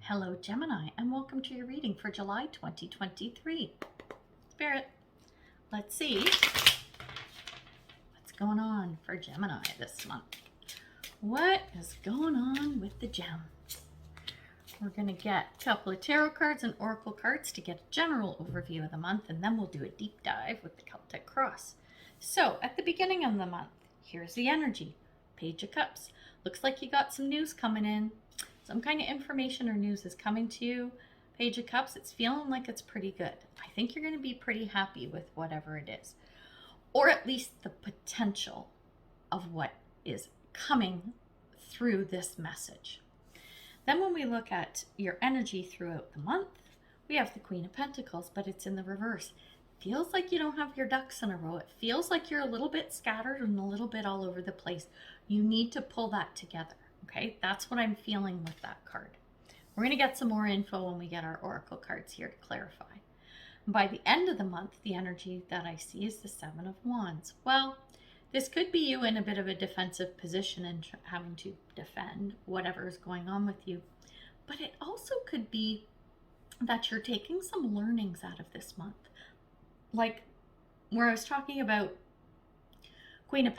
Hello Gemini, and welcome to your reading for July 2023. Spirit, let's see what's going on for Gemini this month. What is going on with the gem? We're going to get a couple of tarot cards and oracle cards to get a general overview of the month, and then we'll do a deep dive with the Celtic cross. So at the beginning of the month, here's the energy. Page of Cups. Looks like you got some news coming in. Some kind of information or news is coming to you. Page of Cups, it's feeling like it's pretty good. I think you're going to be pretty happy with whatever it is. Or at least the potential of what is coming through this message. Then when we look at your energy throughout the month, we have the Queen of Pentacles, but it's in the reverse. Feels like you don't have your ducks in a row. It feels like you're a little bit scattered and a little bit all over the place. You need to pull that together. Okay, that's what I'm feeling with that card. We're going to get some more info when we get our oracle cards here to clarify. By the end of the month, the energy that I see is the Seven of Wands. Well, this could be you in a bit of a defensive position and having to defend whatever is going on with you. But it also could be that you're taking some learnings out of this month. Like where I was talking about Queen of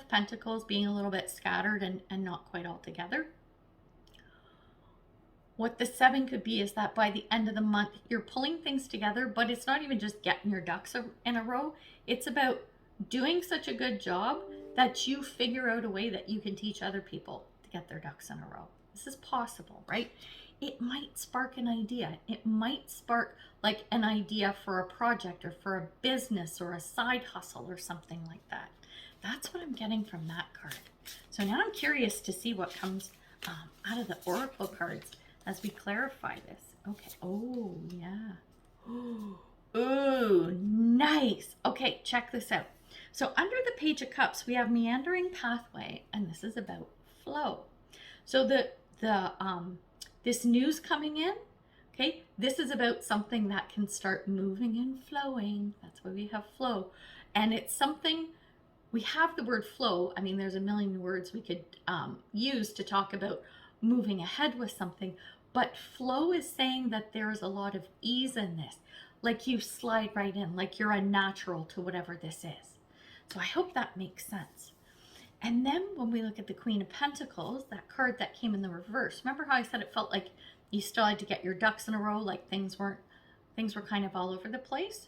Pentacles being a little bit scattered and not quite all together. What the Seven could be is that by the end of the month, you're pulling things together, but it's not even just getting your ducks in a row. It's about doing such a good job that you figure out a way that you can teach other people to get their ducks in a row. This is possible, right? It might spark an idea. It might spark like an idea for a project or for a business or a side hustle or something like that. That's what I'm getting from that card. So now I'm curious to see what comes out of the oracle cards as we clarify this. Okay. Oh, yeah. Ooh, nice. Okay, check this out. So under the Page of Cups, we have meandering pathway, and this is about flow. So this news coming in, okay, this is about something that can start moving and flowing. That's why we have flow. And it's something, we have the word flow. I mean, there's a million words we could use to talk about moving ahead with something, but flow is saying that there's a lot of ease in this. Like you slide right in, like you're a natural to whatever this is. So I hope that makes sense. And then when we look at the Queen of Pentacles, that card that came in the reverse, remember how I said it felt like you still had to get your ducks in a row, like things were kind of all over the place?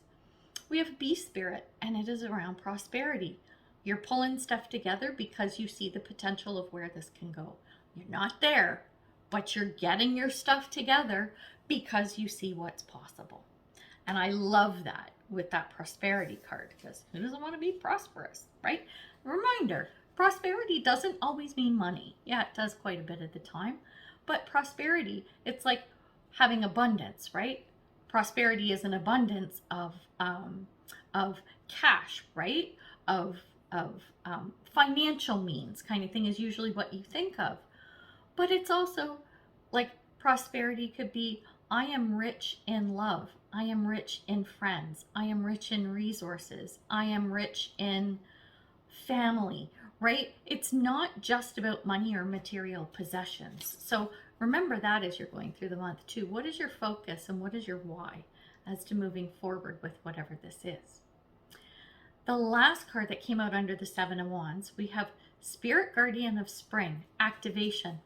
We have Bee Spirit, and it is around prosperity. You're pulling stuff together because you see the potential of where this can go. You're not there, but you're getting your stuff together because you see what's possible. And I love that with that prosperity card, because who doesn't want to be prosperous, right? Reminder, prosperity doesn't always mean money. Yeah, it does quite a bit at the time. But prosperity, it's like having abundance, right? Prosperity is an abundance of cash, right? Of financial means kind of thing is usually what you think of. But it's also like prosperity could be, I am rich in love. I am rich in friends. I am rich in resources. I am rich in family, right? It's not just about money or material possessions. So remember that as you're going through the month too. What is your focus and what is your why as to moving forward with whatever this is? The last card that came out under the Seven of Wands, we have Spirit Guardian of Spring, activation.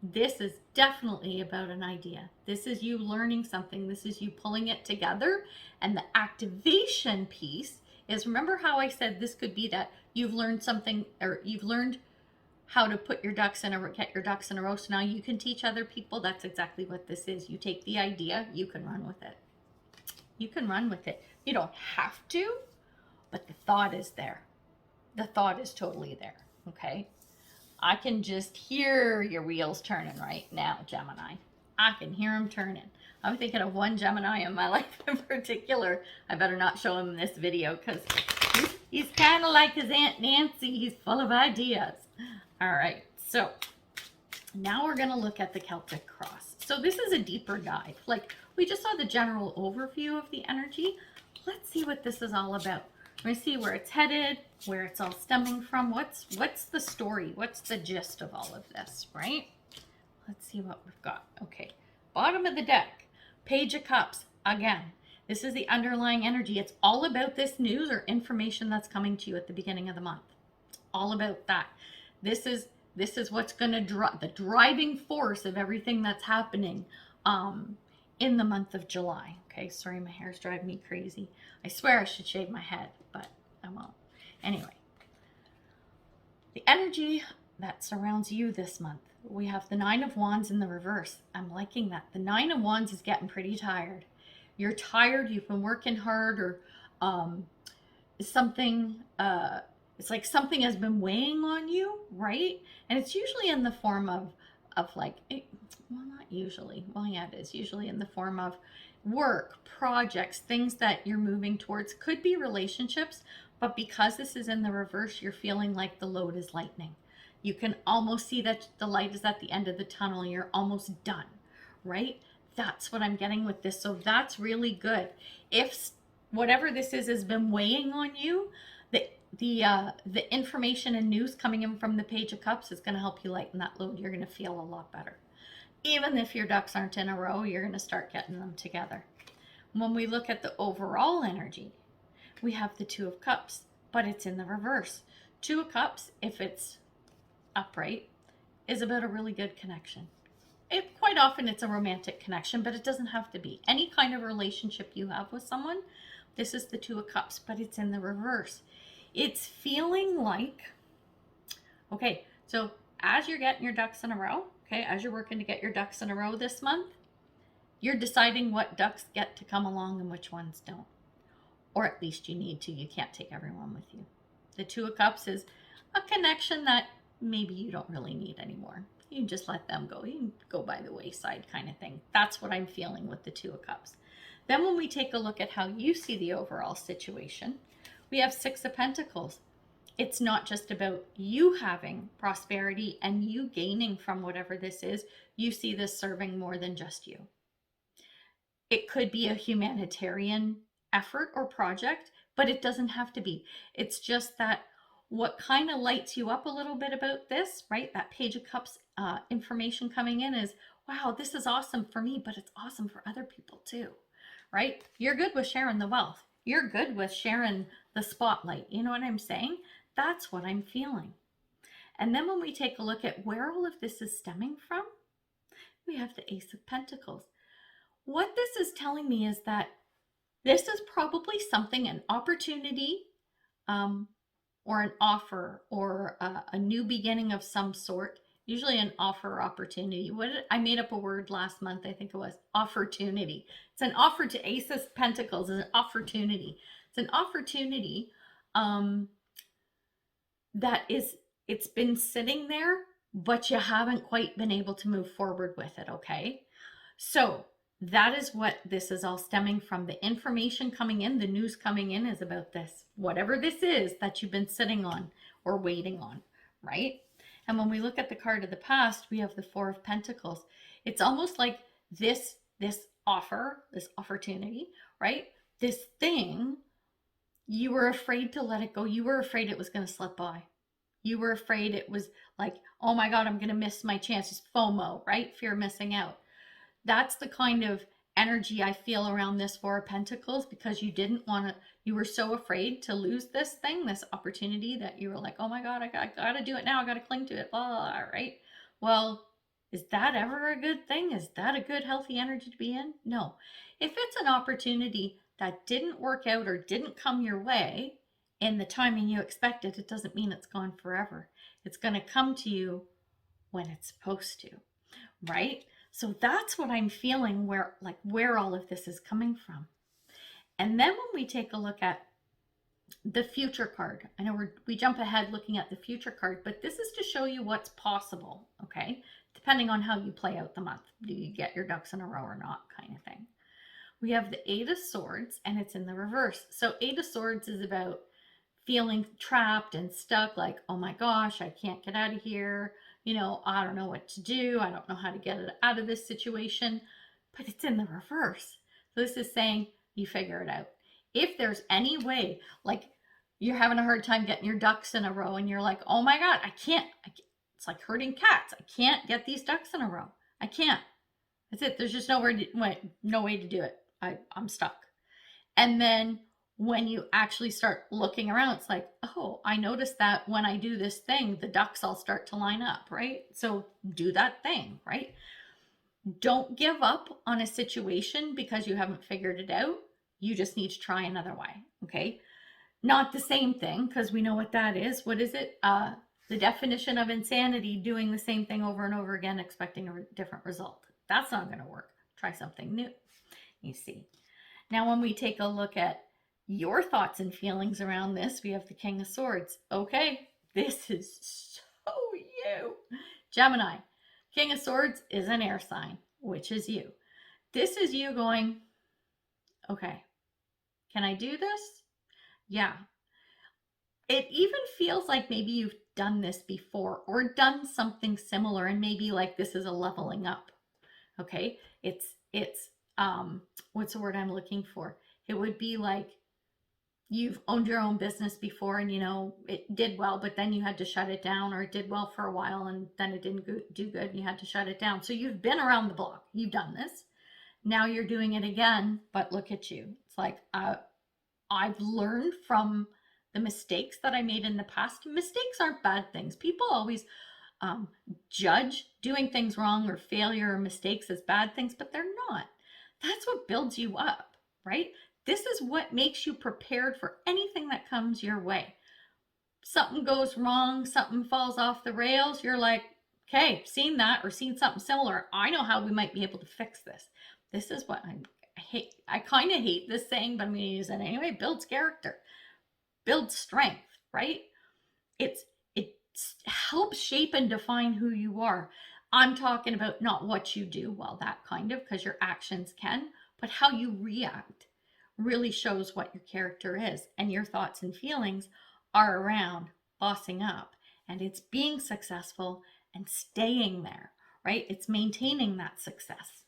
This is definitely about an idea. This is you learning something. This is you pulling it together. And the activation piece is, remember how I said this could be that you've learned something, or you've learned how to put your ducks in a row, get your ducks in a row. So now you can teach other people. That's exactly what this is. You take the idea, you can run with it. You can run with it. You don't have to, but the thought is there. The thought is totally there, okay? I can just hear your wheels turning right now, Gemini. I can hear them turning. I'm thinking of one Gemini in my life in particular. I better not show him this video because he's kind of like his Aunt Nancy. He's full of ideas. All right, so now we're going to look at the Celtic cross. So this is a deeper dive. Like we just saw the general overview of the energy. Let's see what this is all about. Let me see where it's headed, where it's all stemming from. What's the story? What's the gist of all of this, right? let's see what we've got. Okay, bottom of the deck, Page of Cups. Again, this is the underlying energy. It's all about this news or information that's coming to you at the beginning of the month. It's all about that. This is what's going to drive the driving force of everything that's happening in the month of July. Okay, sorry, my hair's driving me crazy. I swear I should shave my head, but I won't. Anyway, the energy that surrounds you this month. We have the Nine of Wands in the reverse. I'm liking that. The Nine of Wands is getting pretty tired. You're tired, you've been working hard, or something, it's like something has been weighing on you, right? And it's usually in the form of like, well, not usually. Well, yeah, it is usually in the form of work, projects, things that you're moving towards. Could be relationships, but because this is in the reverse, you're feeling like the load is lightening. You can almost see that the light is at the end of the tunnel. You're almost done, right? That's what I'm getting with this. So that's really good. If whatever this is has been weighing on you, the information and news coming in from the Page of Cups is going to help you lighten that load. You're going to feel a lot better. Even if your ducks aren't in a row, you're going to start getting them together. When we look at the overall energy, we have the Two of Cups, but it's in the reverse. Two of Cups, if it's upright, is about a really good connection. Quite often it's a romantic connection, but it doesn't have to be. Any kind of relationship you have with someone, this is the Two of Cups, but it's in the reverse. It's feeling like, okay, so as you're getting your ducks in a row, okay, as you're working to get your ducks in a row this month, you're deciding what ducks get to come along and which ones don't. Or at least you need to. You can't take everyone with you. The Two of Cups is a connection that maybe you don't really need anymore. You can just let them go. You can go by the wayside kind of thing. That's what I'm feeling with the Two of Cups. Then when we take a look at how you see the overall situation, we have Six of Pentacles. It's not just about you having prosperity and you gaining from whatever this is. You see this serving more than just you. It could be a humanitarian effort or project, but it doesn't have to be. It's just that what kind of lights you up a little bit about this, right? That Page of Cups information coming in is, wow, this is awesome for me, but it's awesome for other people too, right? You're good with sharing the wealth. You're good with sharing the spotlight. You know what I'm saying? That's what I'm feeling. And then when we take a look at where all of this is stemming from, we have the Ace of Pentacles. What this is telling me is that this is probably something, an opportunity, or an offer, or a new beginning of some sort. Usually an offer or opportunity. I made up a word last month, I think it was opportunity. It's an offer to Ace of Pentacles, is an opportunity. It's an opportunity that it's been sitting there, but you haven't quite been able to move forward with it, okay? So that is what this is all stemming from. The information coming in, the news coming in is about this. Whatever this is that you've been sitting on or waiting on, right? And when we look at the card of the past, we have the Four of Pentacles. It's almost like this offer, this opportunity, right? This thing, you were afraid to let it go. You were afraid it was going to slip by. You were afraid it was like, oh my God, I'm going to miss my chances. FOMO, right? Fear of missing out. That's the kind of energy I feel around this Four of Pentacles, because you didn't want to, you were so afraid to lose this thing, this opportunity, that you were like, oh my God, I got to do it now. I got to cling to it, blah, blah, blah, right? Well, is that ever a good thing? Is that a good, healthy energy to be in? No. If it's an opportunity that didn't work out or didn't come your way in the timing you expected, it doesn't mean it's gone forever. It's going to come to you when it's supposed to, right? So that's what I'm feeling, where all of this is coming from. And then when we take a look at the future card, I know we jump ahead looking at the future card, but this is to show you what's possible, okay? Depending on how you play out the month. Do you get your ducks in a row or not, kind of thing. We have the Eight of Swords, and it's in the reverse. So Eight of Swords is about feeling trapped and stuck, like, oh my gosh, I can't get out of here. You know, I don't know what to do. I don't know how to get it out of this situation, but it's in the reverse. So this is saying you figure it out. If there's any way, like you're having a hard time getting your ducks in a row and you're like, oh my God, I can't It's like herding cats. I can't get these ducks in a row. I can't. That's it. There's just no way to do it. I'm stuck. And then when you actually start looking around, it's like, oh, I noticed that when I do this thing, the ducks all start to line up, right? So do that thing, right? Don't give up on a situation because you haven't figured it out. You just need to try another way, okay? Not the same thing, because we know what that is. What is it? The definition of insanity, doing the same thing over and over again, expecting a different result. That's not going to work. Try something new. You see. Now, when we take a look at your thoughts and feelings around this, we have the King of Swords. Okay, this is so you. Gemini. King of Swords is an air sign, which is you. This is you going, okay, can I do this? Yeah. It even feels like maybe you've done this before or done something similar, and maybe like this is a leveling up. Okay, it's what's the word I'm looking for? It would be like you've owned your own business before, and you know it did well, but then you had to shut it down, or it did well for a while and then it didn't do good and you had to shut it down. So you've been around the block, you've done this, now you're doing it again, but look at you. It's like I've learned from the mistakes that I made in the past. Mistakes aren't bad things. People always judge doing things wrong or failure or mistakes as bad things, but they're not. That's what builds you up, right? This is what makes you prepared for anything that comes your way. Something goes wrong, something falls off the rails, you're like, okay, seen that or seen something similar. I know how we might be able to fix this. This is what I hate. I kind of hate this saying, but I'm going to use it anyway. Builds character, builds strength, right? It helps shape and define who you are. I'm talking about not what you do, well, that kind of, because your actions can, but how you react really shows what your character is. And your thoughts and feelings are around bossing up, and it's being successful and staying there, right? It's maintaining that success.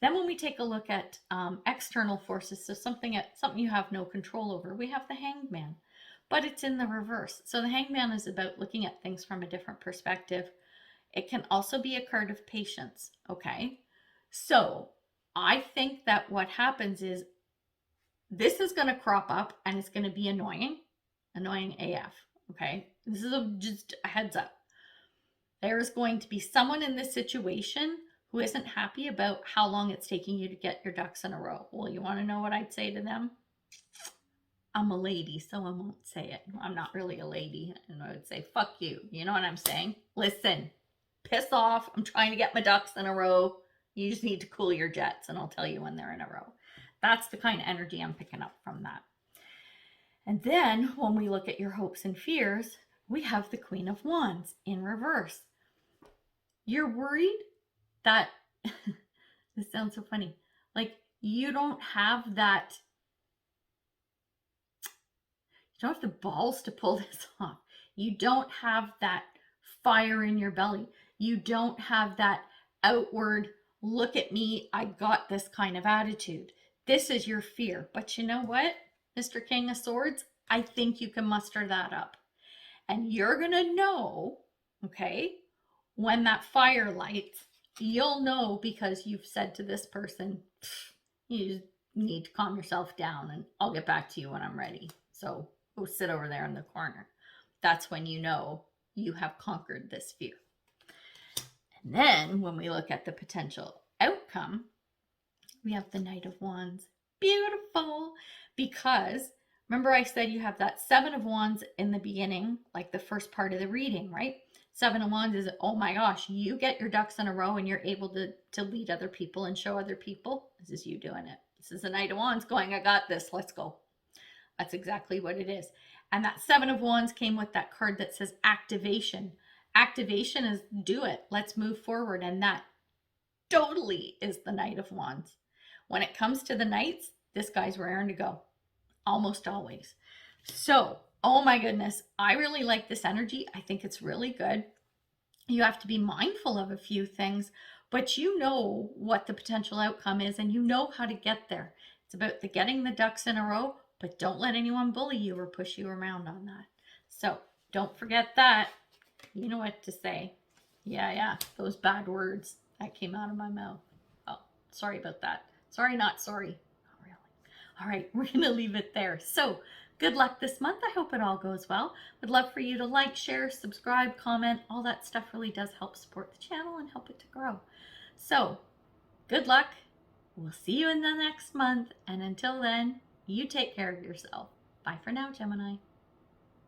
Then when we take a look at external forces, so something you have no control over, we have the Hanged Man, but it's in the reverse. So the Hanged Man is about looking at things from a different perspective. It can also be a card of patience, okay? So I think that what happens is this is going to crop up and it's going to be annoying AF, okay? This is just a heads up. There's going to be someone in this situation who isn't happy about how long it's taking you to get your ducks in a row. Well, you want to know what I'd say to them? I'm a lady, so I won't say it. I'm not really a lady. And I would say, fuck you. You know what I'm saying? Listen, piss off. I'm trying to get my ducks in a row. You just need to cool your jets, and I'll tell you when they're in a row. That's the kind of energy I'm picking up from that. And then when we look at your hopes and fears, we have the Queen of Wands in reverse. You're worried that, this sounds so funny, like you don't have that, you don't have the balls to pull this off. You don't have that fire in your belly. You don't have that outward, look at me, I got this kind of attitude. This is your fear. But you know what, Mr. King of Swords? I think you can muster that up. And you're going to know, okay, when that fire lights, you'll know because you've said to this person, you need to calm yourself down and I'll get back to you when I'm ready. So go sit over there in the corner. That's when you know you have conquered this fear. And then when we look at the potential outcome, we have the Knight of Wands. Beautiful. Because remember I said you have that Seven of Wands in the beginning, like the first part of the reading, right? Seven of Wands is, oh my gosh, you get your ducks in a row and you're able to lead other people and show other people. This is you doing it. This is the Knight of Wands going, I got this, let's go. That's exactly what it is. And that Seven of Wands came with that card that says activation. Activation is do it, let's move forward. And that totally is the Knight of Wands. When it comes to the Knights, this guy's raring to go, almost always. So, oh my goodness, I really like this energy. I think it's really good. You have to be mindful of a few things, but you know what the potential outcome is and you know how to get there. It's about getting the ducks in a row, but don't let anyone bully you or push you around on that. So don't forget that. You know what to say. Yeah, those bad words that came out of my mouth. Oh, sorry about that. Sorry, not sorry. Not really. All right, we're going to leave it there. So, good luck this month. I hope it all goes well. Would love for you to like, share, subscribe, comment. All that stuff really does help support the channel and help it to grow. So, good luck. We'll see you in the next month. And until then, you take care of yourself. Bye for now, Gemini.